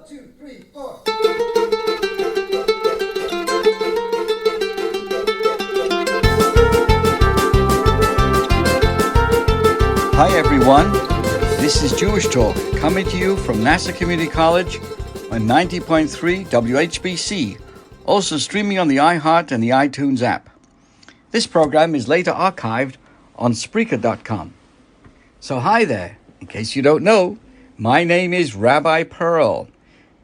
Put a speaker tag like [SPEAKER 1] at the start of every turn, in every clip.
[SPEAKER 1] 1, 2, 3, 4.
[SPEAKER 2] Hi everyone, this is Jewish Talk coming to you from NASA Community College on 90.3 WHPC, also streaming on the iHeart and the iTunes app. This program is later archived on Spreaker.com. So hi there, in case you don't know, my name is Rabbi Perl.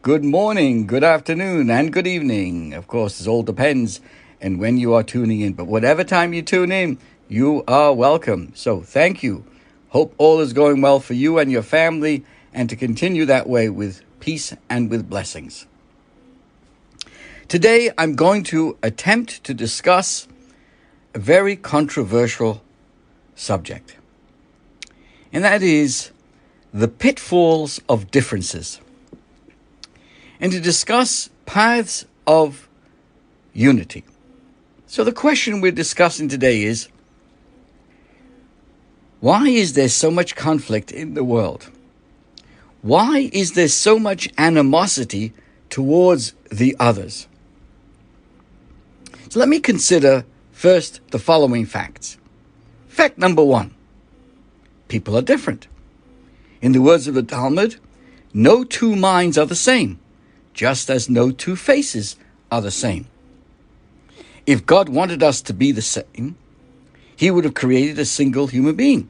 [SPEAKER 2] Good morning, good afternoon, and good evening. Of course, it all depends on when you are tuning in, but whatever time you tune in, you are welcome. So thank you. Hope all is going well for you and your family, and to continue that way with peace and with blessings. Today, I'm going to attempt to discuss a very controversial subject, and that is the pitfalls of differences, and to discuss paths of unity. So the question we're discussing today is, why is there so much conflict in the world? Why is there so much animosity towards the others? So let me consider first the following facts. Fact number 1, people are different. In the words of the Talmud, no two minds are the same, just as no two faces are the same. If God wanted us to be the same, He would have created a single human being.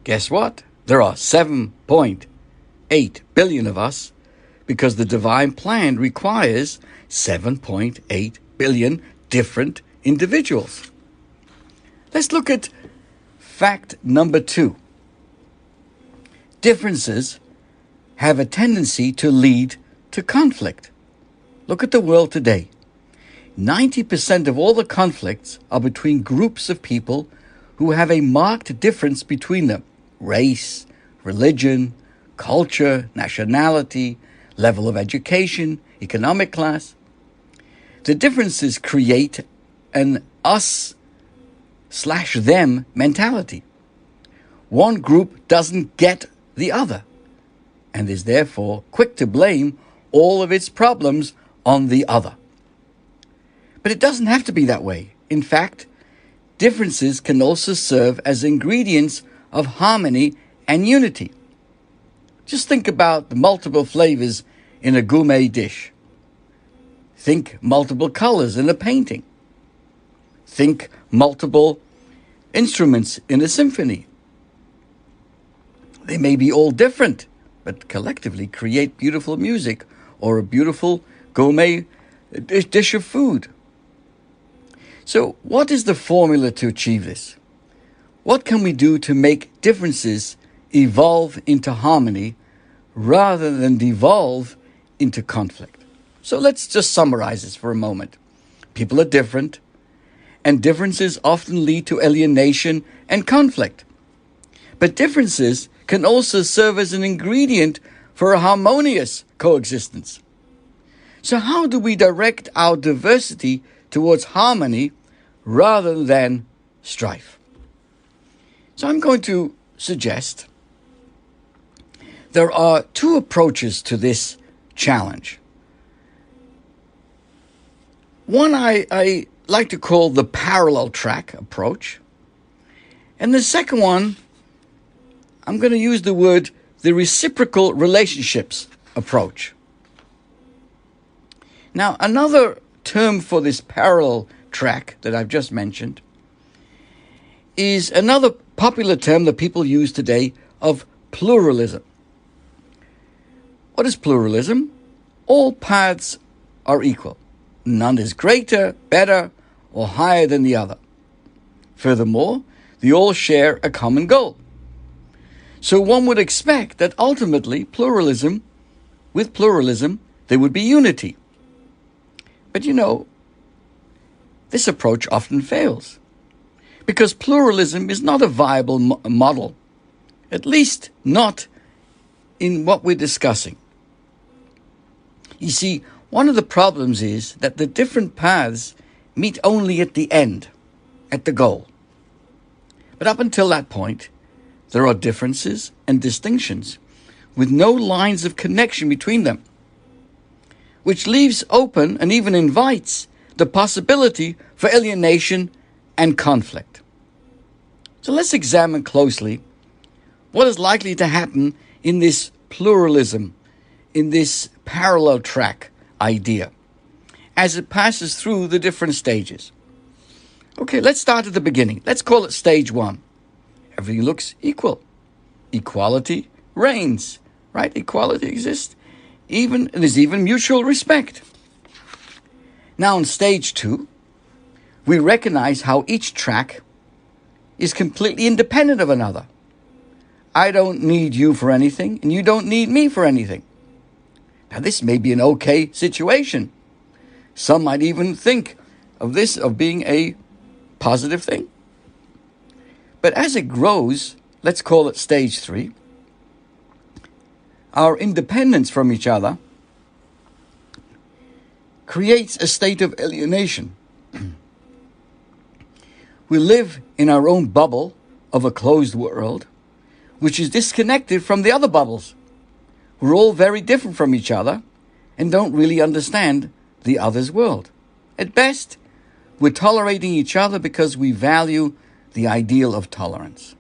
[SPEAKER 2] Guess what? There are 7.8 billion of us because the divine plan requires 7.8 billion different individuals. Let's look at fact number 2. Differences have a tendency to lead to conflict. Look at the world today. 90% of all the conflicts are between groups of people who have a marked difference between them. Race, religion, culture, nationality, level of education, economic class. The differences create an us/them mentality. One group doesn't get the other and is therefore quick to blame all of its problems on the other. But it doesn't have to be that way. In fact, differences can also serve as ingredients of harmony and unity. Just think about the multiple flavors in a gourmet dish. Think multiple colors in a painting. Think multiple instruments in a symphony. They may be all different, but collectively create beautiful music or a beautiful gourmet dish of food. So what is the formula to achieve this? What can we do to make differences evolve into harmony rather than devolve into conflict? So let's just summarize this for a moment. People are different, and differences often lead to alienation and conflict. But differences can also serve as an ingredient for a harmonious coexistence. So how do we direct our diversity towards harmony rather than strife? So I'm going to suggest there are 2 approaches to this challenge. One I like to call the parallel track approach. And the second one, I'm going to use the word the reciprocal relationships approach. Now, another term for this parallel track that I've just mentioned is another popular term that people use today of pluralism. What is pluralism? All paths are equal. None is greater, better, or higher than the other. Furthermore, they all share a common goal. So one would expect that ultimately with pluralism, there would be unity. But this approach often fails because pluralism is not a viable model, at least not in what we're discussing. You see, one of the problems is that the different paths meet only at the end, at the goal. But up until that point, there are differences and distinctions with no lines of connection between them, which leaves open and even invites the possibility for alienation and conflict. So let's examine closely what is likely to happen in this pluralism, in this parallel track idea, as it passes through the different stages. Okay, let's start at the beginning. Let's call it stage 1. Everything looks equal. Equality reigns, right? Equality exists. There's even mutual respect. Now in stage 2, we recognize how each track is completely independent of another. I don't need you for anything, and you don't need me for anything. Now this may be an okay situation. Some might even think of this of being a positive thing. But as it grows, let's call it stage 3, our independence from each other creates a state of alienation. We live in our own bubble of a closed world, which is disconnected from the other bubbles. We're all very different from each other and don't really understand the other's world. At best, we're tolerating each other because we value the ideal of tolerance.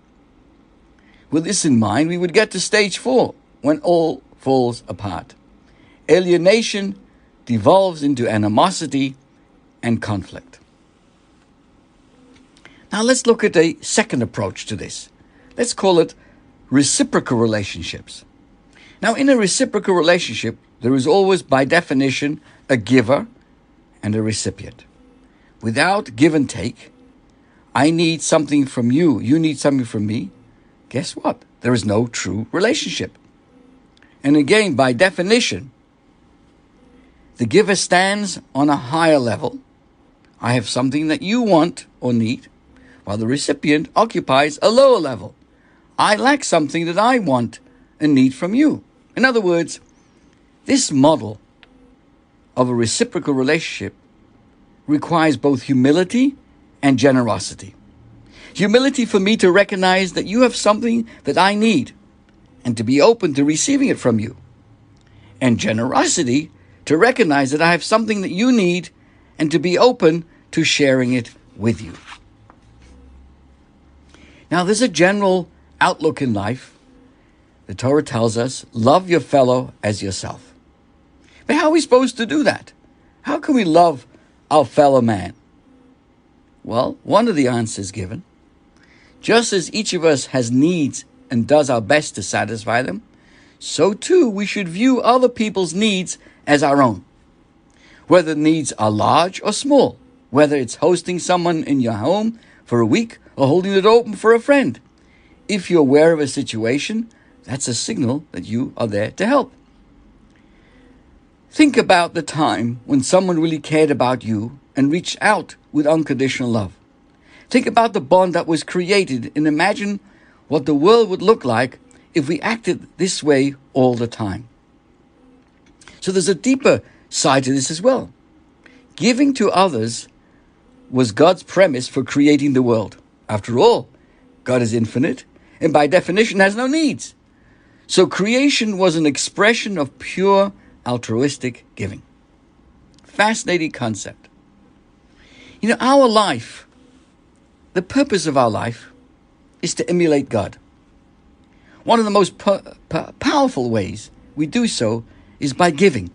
[SPEAKER 2] With this in mind, we would get to stage 4, when all falls apart. Alienation devolves into animosity and conflict. Now let's look at a second approach to this. Let's call it reciprocal relationships. Now in a reciprocal relationship, there is always by definition a giver and a recipient. Without give and take, I need something from you, you need something from me. Guess what? There is no true relationship. And again, by definition, the giver stands on a higher level. I have something that you want or need, while the recipient occupies a lower level. I lack something that I want and need from you. In other words, this model of a reciprocal relationship requires both humility and generosity. Humility for me to recognize that you have something that I need and to be open to receiving it from you. And generosity to recognize that I have something that you need and to be open to sharing it with you. Now, there's a general outlook in life. The Torah tells us, love your fellow as yourself. But how are we supposed to do that? How can we love our fellow man? Well, one of the answers given, just as each of us has needs and does our best to satisfy them, so too we should view other people's needs as our own. Whether the needs are large or small, whether it's hosting someone in your home for a week or holding it open for a friend. If you're aware of a situation, that's a signal that you are there to help. Think about the time when someone really cared about you and reached out with unconditional love. Think about the bond that was created and imagine what the world would look like if we acted this way all the time. So there's a deeper side to this as well. Giving to others was God's premise for creating the world. After all, God is infinite and by definition has no needs. So creation was an expression of pure altruistic giving. Fascinating concept. Our life, the purpose of our life is to emulate God. One of the most powerful ways we do so is by giving.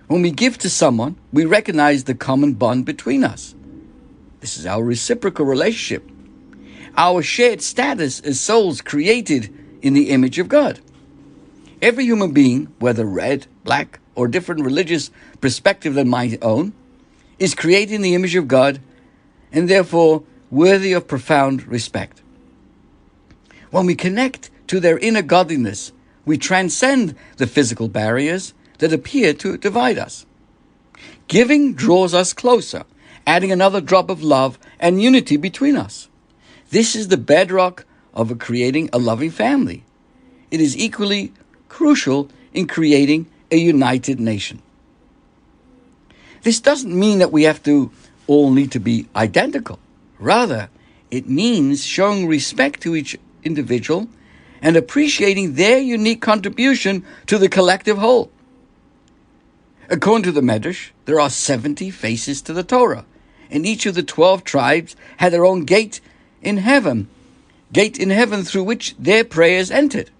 [SPEAKER 2] When we give to someone, we recognize the common bond between us. This is our reciprocal relationship. Our shared status as souls created in the image of God. Every human being, whether red, black, or different religious perspective than my own, is created in the image of God and therefore worthy of profound respect. When we connect to their inner godliness, we transcend the physical barriers that appear to divide us. Giving draws us closer, adding another drop of love and unity between us. This is the bedrock of creating a loving family. It is equally crucial in creating a united nation. This doesn't mean that we have to all need to be identical. Rather, it means showing respect to each individual and appreciating their unique contribution to the collective whole. According to the Medrash, there are 70 faces to the Torah, and each of the 12 tribes had their own gate in heaven through which their prayers entered.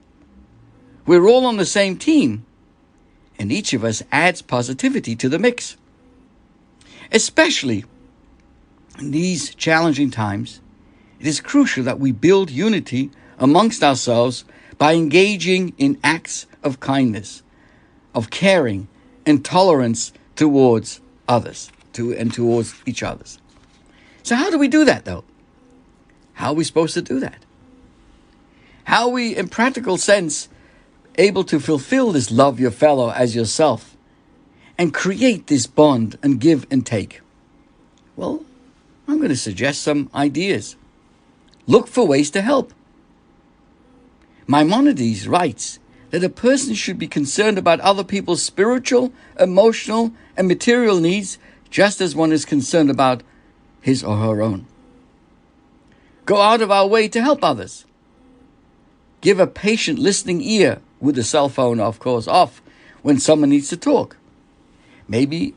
[SPEAKER 2] We're all on the same team, and each of us adds positivity to the mix. Especially in these challenging times, it is crucial that we build unity amongst ourselves by engaging in acts of kindness, of caring, and tolerance towards others, and towards each other. So how do we do that, though? How are we supposed to do that? How are we, in practical sense, able to fulfill this love your fellow as yourself and create this bond and give and take? Well, I'm going to suggest some ideas. Look for ways to help. Maimonides writes that a person should be concerned about other people's spiritual, emotional, and material needs just as one is concerned about his or her own. Go out of our way to help others. Give a patient listening ear, with the cell phone, of course, off when someone needs to talk. Maybe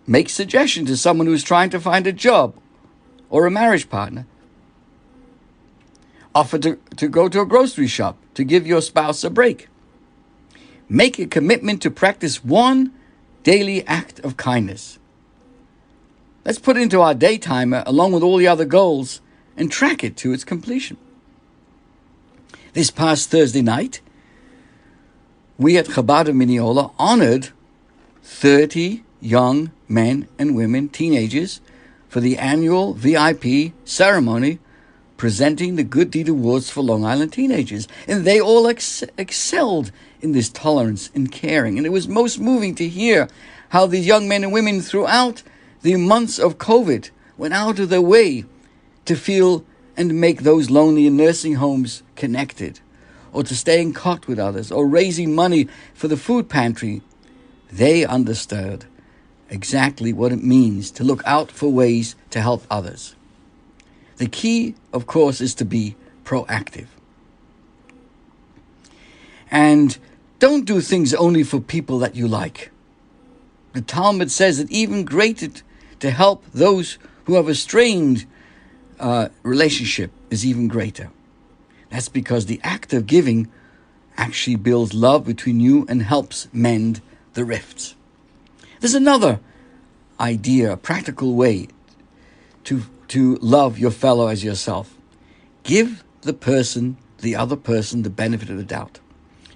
[SPEAKER 2] make suggestions to someone who's trying to find a job or a marriage partner. Offer to go to a grocery shop to give your spouse a break. Make a commitment to practice one daily act of kindness. Let's put it into our day timer along with all the other goals and track it to its completion. This past Thursday night, we at Chabad of Mineola honored 30 young men and women, teenagers, for the annual VIP ceremony presenting the Good Deed Awards for Long Island teenagers. And they all excelled in this tolerance and caring. And it was most moving to hear how these young men and women throughout the months of COVID went out of their way to feel and make those lonely in nursing homes connected, or to stay in contact with others, or raising money for the food pantry. They understood exactly what it means to look out for ways to help others. The key, of course, is to be proactive. And don't do things only for people that you like. The Talmud says that even greater to help those who have a strained relationship is even greater. That's because the act of giving actually builds love between you and helps mend the rifts. There's another idea, a practical way to love your fellow as yourself. Give the other person, the benefit of the doubt.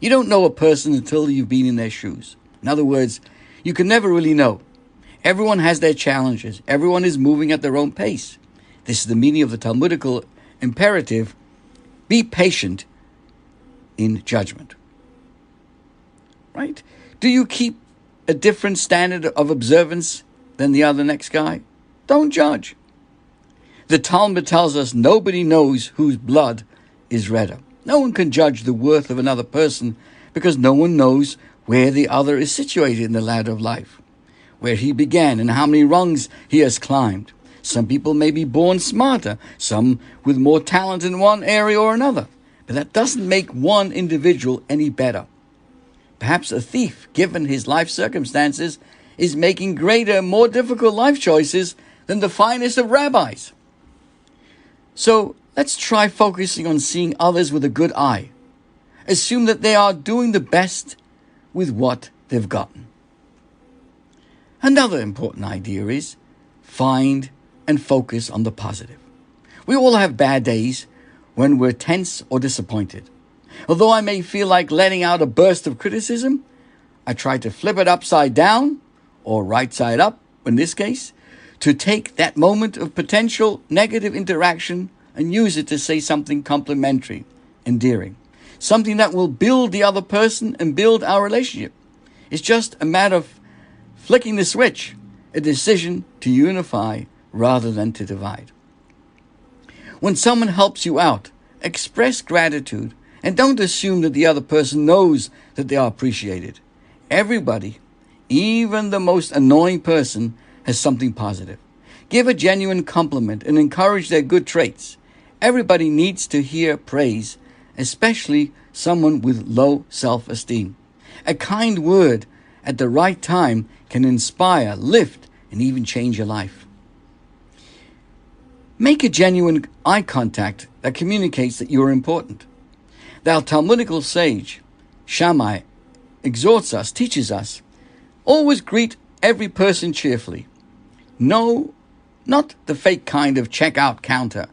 [SPEAKER 2] You don't know a person until you've been in their shoes. In other words, you can never really know. Everyone has their challenges. Everyone is moving at their own pace. This is the meaning of the Talmudical imperative: be patient in judgment. Right? Do you keep a different standard of observance than the other next guy? Don't judge. The Talmud tells us nobody knows whose blood is redder. No one can judge the worth of another person because no one knows where the other is situated in the ladder of life, where he began and how many rungs he has climbed. Some people may be born smarter, some with more talent in one area or another, but that doesn't make one individual any better. Perhaps a thief, given his life circumstances, is making greater, more difficult life choices than the finest of rabbis. So let's try focusing on seeing others with a good eye. Assume that they are doing the best with what they've gotten. Another important idea is find and focus on the positive. We all have bad days when we're tense or disappointed. Although I may feel like letting out a burst of criticism, I try to flip it upside down, or right side up in this case, to take that moment of potential negative interaction and use it to say something complimentary, endearing, something that will build the other person and build our relationship. It's just a matter of flicking the switch, a decision to unify rather than to divide. When someone helps you out, express gratitude and don't assume that the other person knows that they are appreciated. Everybody, even the most annoying person, has something positive. Give a genuine compliment and encourage their good traits. Everybody needs to hear praise, especially someone with low self-esteem. A kind word at the right time can inspire, lift, and even change your life. Make a genuine eye contact that communicates that you are important. The Talmudical sage, Shammai, exhorts us, teaches us, always greet every person cheerfully. No, not the fake kind of checkout counter,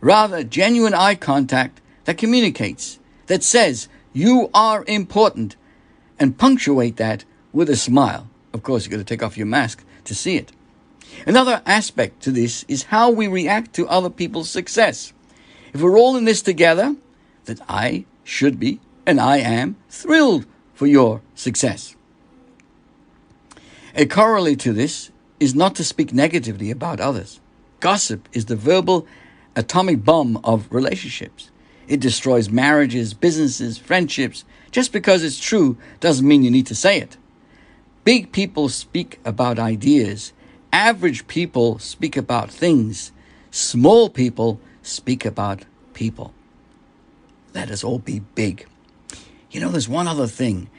[SPEAKER 2] rather genuine eye contact that communicates, that says you are important, and punctuate that with a smile. Of course, you've got to take off your mask to see it. Another aspect to this is how we react to other people's success. If we're all in this together, that I should be, and I am, thrilled for your success. A corollary to this is not to speak negatively about others. Gossip is the verbal atomic bomb of relationships. It destroys marriages, businesses, friendships. Just because it's true doesn't mean you need to say it. Big people speak about ideas. Average people speak about things. Small people speak about people. Let us all be big. There's one other thing.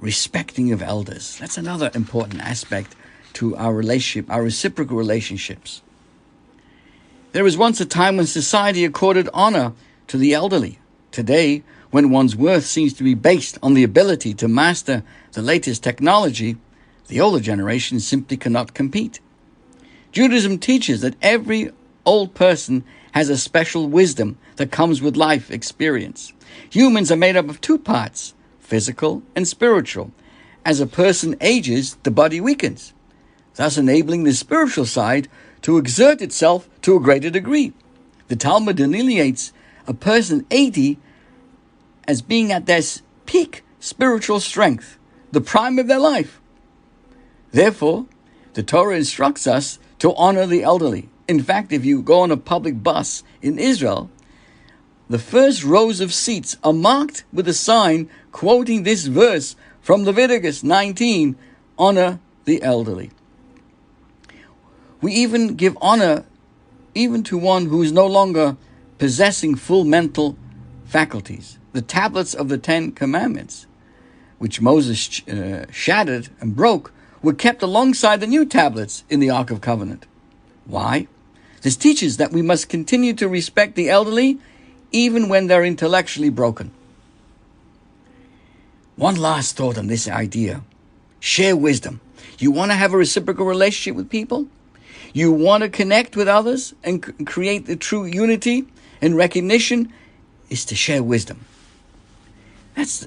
[SPEAKER 2] Respecting of elders. That's another important aspect to our relationship, our reciprocal relationships. There was once a time when society accorded honor to the elderly. Today, when one's worth seems to be based on the ability to master the latest technology, the older generation simply cannot compete. Judaism teaches that every old person has a special wisdom that comes with life experience. Humans are made up of two parts, physical and spiritual. As a person ages, the body weakens, thus enabling the spiritual side to exert itself to a greater degree. The Talmud delineates a person 80 as being at their peak spiritual strength, the prime of their life. Therefore, the Torah instructs us to honor the elderly. In fact, if you go on a public bus in Israel, the first rows of seats are marked with a sign quoting this verse from Leviticus 19, honor the elderly. We even give honor even to one who is no longer possessing full mental faculties. The tablets of the 10 Commandments, which Moses shattered and broke, were kept alongside the new tablets in the Ark of Covenant. Why? This teaches that we must continue to respect the elderly even when they're intellectually broken. One last thought on this idea. Share wisdom. You want to have a reciprocal relationship with people? You want to connect with others and create the true unity and recognition? Is to share wisdom. It's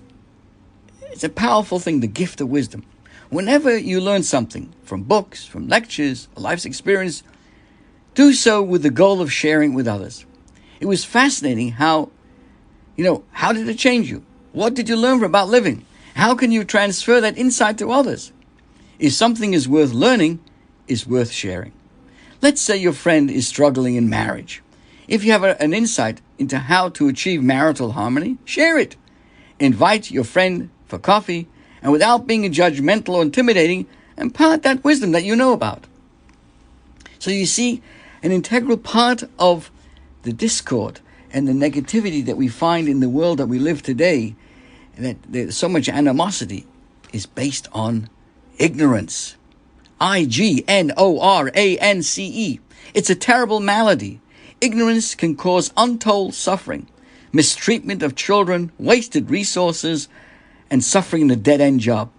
[SPEAKER 2] a powerful thing, the gift of wisdom. Whenever you learn something from books, from lectures, a life's experience, do so with the goal of sharing with others. It was fascinating how did it change you? What did you learn about living? How can you transfer that insight to others? If something is worth learning, it's worth sharing. Let's say your friend is struggling in marriage. If you have an insight into how to achieve marital harmony, share it. Invite your friend for coffee, and without being judgmental or intimidating, impart that wisdom that you know about. So you see, an integral part of the discord and the negativity that we find in the world that we live today, that there's so much animosity, is based on ignorance. IGNORANCE. It's a terrible malady. Ignorance can cause untold suffering, mistreatment of children, wasted resources, and suffering in a dead-end job.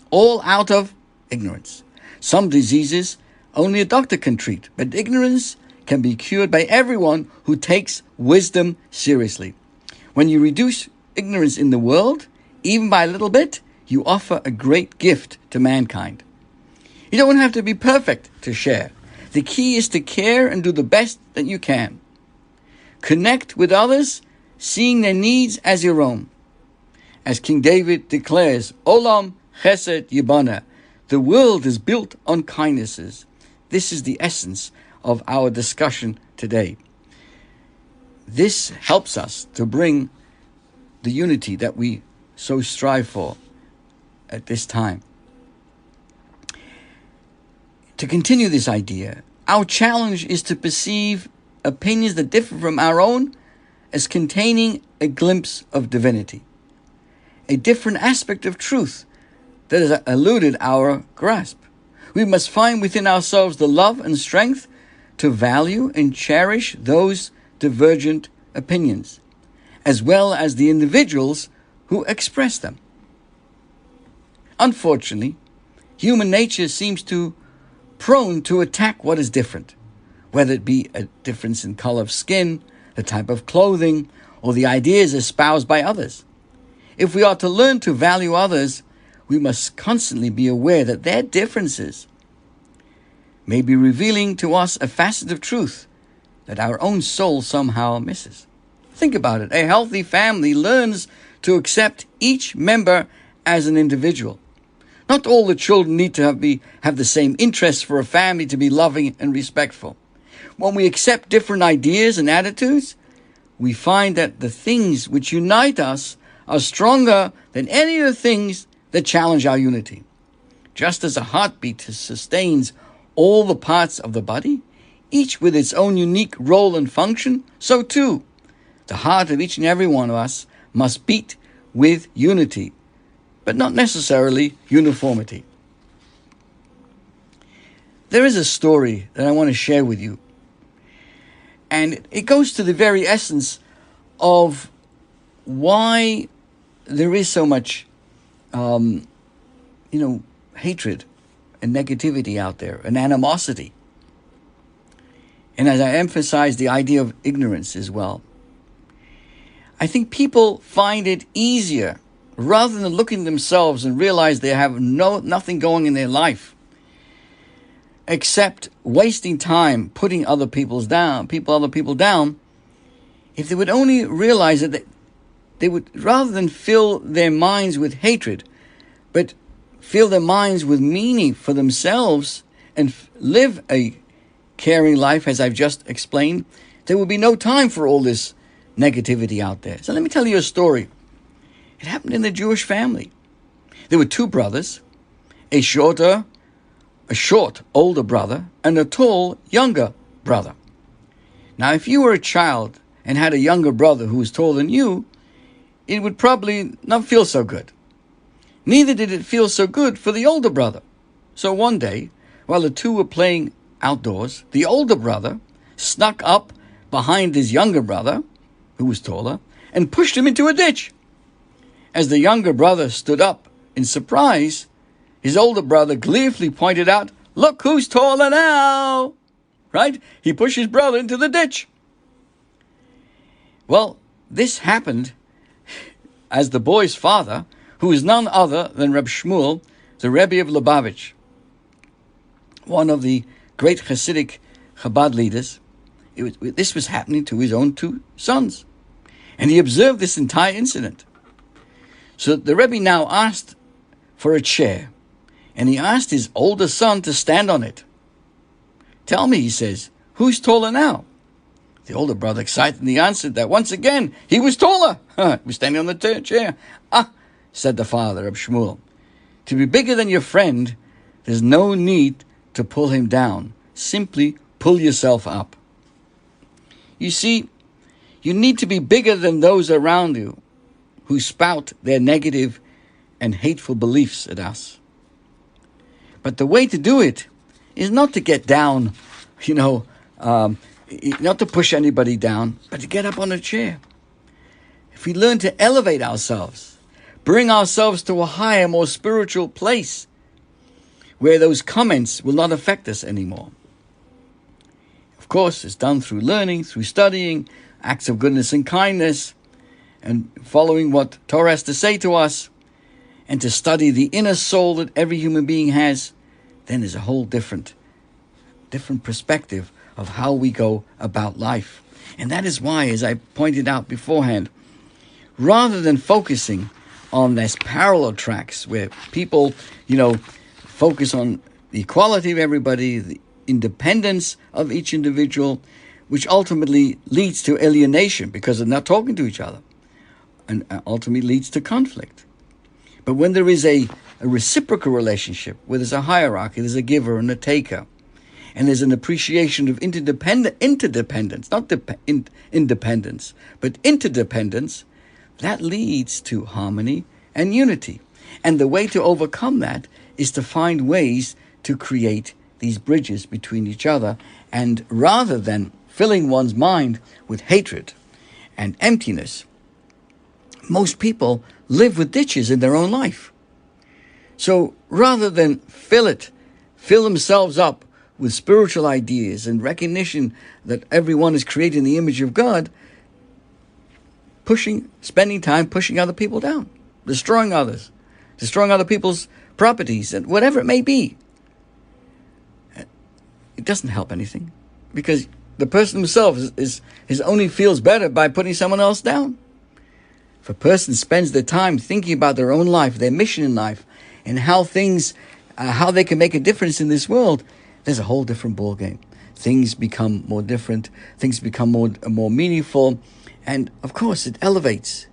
[SPEAKER 2] All out of ignorance. Some diseases only a doctor can treat, but ignorance can be cured by everyone who takes wisdom seriously. When you reduce ignorance in the world, even by a little bit, you offer a great gift to mankind. You don't have to be perfect to share. The key is to care and do the best that you can. Connect with others, seeing their needs as your own. As King David declares, Olam Chesed Yibana, the world is built on kindnesses. This is the essence of our discussion today. This helps us to bring the unity that we so strive for at this time. To continue this idea, our challenge is to perceive opinions that differ from our own as containing a glimpse of divinity, a different aspect of truth that has eluded our grasp. We must find within ourselves the love and strength to value and cherish those divergent opinions, as well as the individuals who express them. Unfortunately, human nature seems prone to attack what is different, whether it be a difference in color of skin, the type of clothing, or the ideas espoused by others. If we are to learn to value others, we must constantly be aware that their differences may be revealing to us a facet of truth that our own soul somehow misses. Think about it. A healthy family learns to accept each member as an individual. Not all the children need to have the same interests for a family to be loving and respectful. When we accept different ideas and attitudes, we find that the things which unite us are stronger than any of the things that challenge our unity. Just as a heartbeat sustains all the parts of the body, each with its own unique role and function, so too, the heart of each and every one of us must beat with unity, but not necessarily uniformity. There is a story that I want to share with you, and it goes to the very essence of why there is so much, hatred and negativity out there, and animosity. And as I emphasize the idea of ignorance as well, I think people find it easier, rather than looking at themselves and realize they have nothing going in their life, except wasting time putting other people down, if they would only realize that they would, rather than fill their minds with hatred, but fill their minds with meaning for themselves and live a caring life, as I've just explained, there would be no time for all this negativity out there. So let me tell you a story. It happened in the Jewish family. There were two brothers, a short older brother and a tall younger brother. Now, if you were a child and had a younger brother who was taller than you, it would probably not feel so good. Neither did it feel so good for the older brother. So one day, while the two were playing outdoors, the older brother snuck up behind his younger brother, who was taller, and pushed him into a ditch. As the younger brother stood up in surprise, his older brother gleefully pointed out, "Look who's taller now!" Right? He pushed his brother into the ditch. Well, this happened as the boy's father, who is none other than Reb Shmuel, the Rabbi of Lubavitch, one of the great Hasidic Chabad leaders. This was happening to his own two sons. And he observed this entire incident. So the Rebbe now asked for a chair, and he asked his older son to stand on it. "Tell me," he says, "who's taller now?" The older brother excitedly answered that once again he was taller. He was standing on the chair. "Ah," said the father of Shmuel, "to be bigger than your friend, there's no need to pull him down. Simply pull yourself up." You see, you need to be bigger than those around you who spout their negative and hateful beliefs at us. But the way to do it is not to get down, not to push anybody down, but to get up on a chair. If we learn to elevate ourselves, bring ourselves to a higher, more spiritual place, where those comments will not affect us anymore. Of course, it's done through learning, through studying, acts of goodness and kindness, and following what Torah has to say to us, and to study the inner soul that every human being has. Then there's a whole different perspective of how we go about life. And that is why, as I pointed out beforehand, rather than focusing on these parallel tracks where people, focus on the equality of everybody, the independence of each individual, which ultimately leads to alienation because they're not talking to each other, and ultimately leads to conflict. But when there is a reciprocal relationship, where there's a hierarchy, there's a giver and a taker, and there's an appreciation of interdependence, not independence, but interdependence, that leads to harmony and unity. And the way to overcome that is to find ways to create these bridges between each other. And rather than filling one's mind with hatred and emptiness, most people live with ditches in their own life. So rather than fill themselves up with spiritual ideas and recognition that everyone is created in the image of God, spending time pushing other people down, destroying other people's properties, and whatever it may be, it doesn't help anything, because the person himself is only feels better by putting someone else down. If a person spends their time thinking about their own life, their mission in life, and how they can make a difference in this world, there's a whole different ballgame. Things become more different. Things become more meaningful, and of course, it elevates.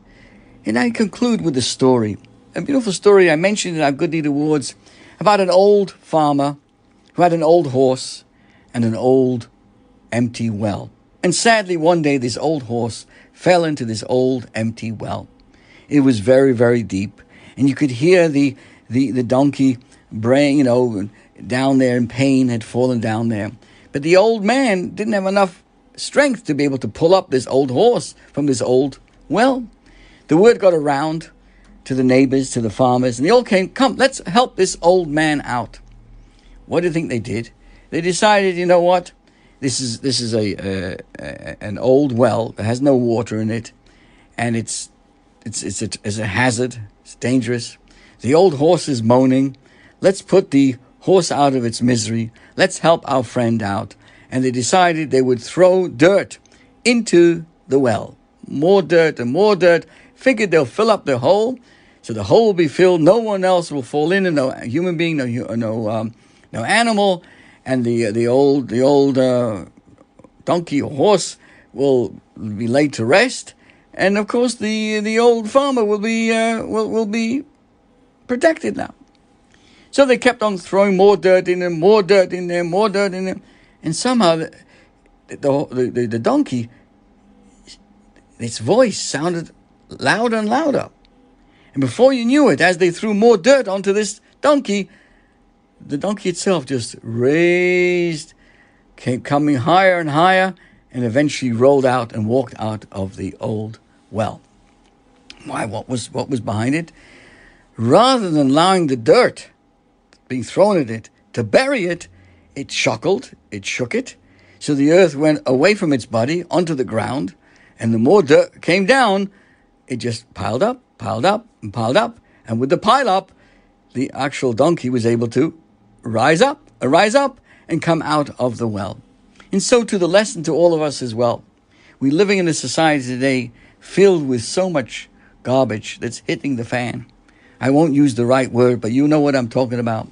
[SPEAKER 2] And I conclude with a story, a beautiful story I mentioned in our Good Deed Awards, about an old farmer who had an old horse and an old empty well. And sadly, one day this old horse fell into this old empty well. It was very, very deep, and you could hear the donkey braying, down there in pain, had fallen down there. But the old man didn't have enough strength to be able to pull up this old horse from this old well. The word got around to the neighbors, to the farmers, and they all came, come, let's help this old man out. What do you think they did? They decided, you know what? This is an old well that has no water in it, and it's a hazard. It's dangerous. The old horse is moaning. Let's put the horse out of its misery. Let's help our friend out. And they decided they would throw dirt into the well. More dirt and more dirt. Figured they'll fill up the hole, so the hole will be filled. No one else will fall in, and no human being, no animal, and the old donkey or horse will be laid to rest, and of course the old farmer will be protected now. So they kept on throwing more dirt in there, more dirt in there, more dirt in there, and somehow the donkey, its voice sounded louder and louder. And before you knew it, as they threw more dirt onto this donkey, the donkey itself just raised, kept coming higher and higher, and eventually rolled out and walked out of the old well. Why? What was behind it? Rather than allowing the dirt being thrown at it to bury it, it shook it, so the earth went away from its body onto the ground, and the more dirt came down, it just piled up, and piled up, and with the pile up, the actual donkey was able to rise up, and come out of the well. And so to the lesson to all of us as well. We're living in a society today filled with so much garbage that's hitting the fan. I won't use the right word, but you know what I'm talking about.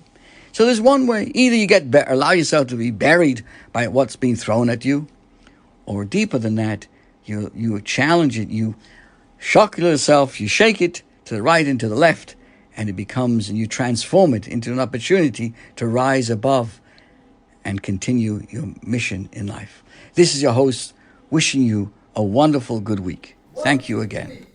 [SPEAKER 2] So there's one way. Either you allow yourself to be buried by what's being thrown at you, or deeper than that, you challenge it, you shock yourself, you shake it to the right and to the left, and it becomes, and you transform it into an opportunity to rise above and continue your mission in life. This is your host, wishing you a wonderful good week. Thank you again.